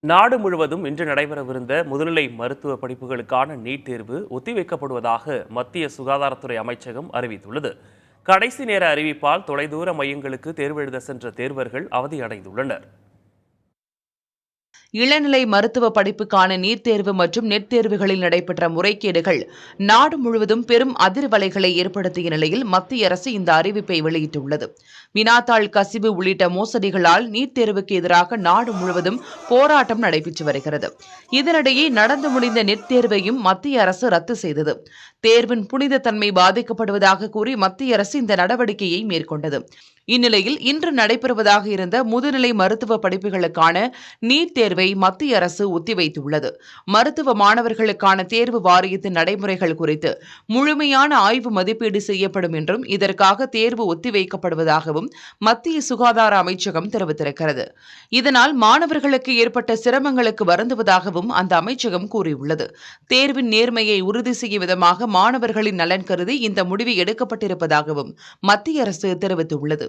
நாடு முழுவதும் இன்று நடைபெறவிருந்த முதுநிலை மருத்துவ படிப்புகளுக்கான நீட் தேர்வு ஒத்திவைக்கப்படுவதாக மத்திய சுகாதாரத்துறை அமைச்சகம் அறிவித்துள்ளது. கடைசி நேர அறிவிப்பால் தொலைதூர மையங்களுக்கு தேர்வு எழுத சென்ற தேர்வர்கள் அவதியடைந்துள்ளனர். இளநிலை மருத்துவ படிப்புக்கான நீட் தேர்வு மற்றும் நெட் தேர்வுகளில் நடைபெற்ற முறைகேடுகள் நாடு முழுவதும் பெரும் அதிர்வலைகளை ஏற்படுத்திய நிலையில் மத்திய அரசு இந்த அறிவிப்பை வெளியிட்டுள்ளது. வினாத்தாள் கசிவு உள்ளிட்ட மோசடிகளால் நீட் தேர்வுக்கு எதிராக நாடு முழுவதும் போராட்டம் நடைபெற்று வருகிறது. இதனிடையே நடந்து முடிந்த நெட் தேர்வையும் மத்திய அரசு ரத்து செய்தது. தேர்வின் புனித தன்மை பாதிக்கப்படுவதாக கூறி மத்திய அரசு இந்த நடவடிக்கையை மேற்கொண்டது. இந்நிலையில் இன்று நடைபெறுவதாக இருந்த முதுநிலை மருத்துவ படிப்புகளுக்கான நீட் தேர்வை மத்திய அரசு ஒத்திவைத்துள்ளது. மருத்துவ மாணவர்களுக்கான தேர்வு வாரியத்தின் நடைமுறைகள் குறித்து முழுமையான ஆய்வு மதிப்பீடு செய்யப்படும் என்றும் இதற்காக தேர்வு ஒத்திவைக்கப்படுவதாகவும் மத்திய சுகாதார அமைச்சகம் தெரிவித்திருக்கிறது. இதனால் மாணவர்களுக்கு ஏற்பட்ட சிரமங்களுக்கு வருந்துவதாகவும் அந்த அமைச்சகம் கூறியுள்ளது. தேர்வின் நேர்மையை உறுதி செய்யும் விதமாக மாணவர்களின் நலன் கருதி இந்த முடிவு எடுக்கப்பட்டிருப்பதாகவும் மத்திய அரசு தெரிவித்துள்ளது.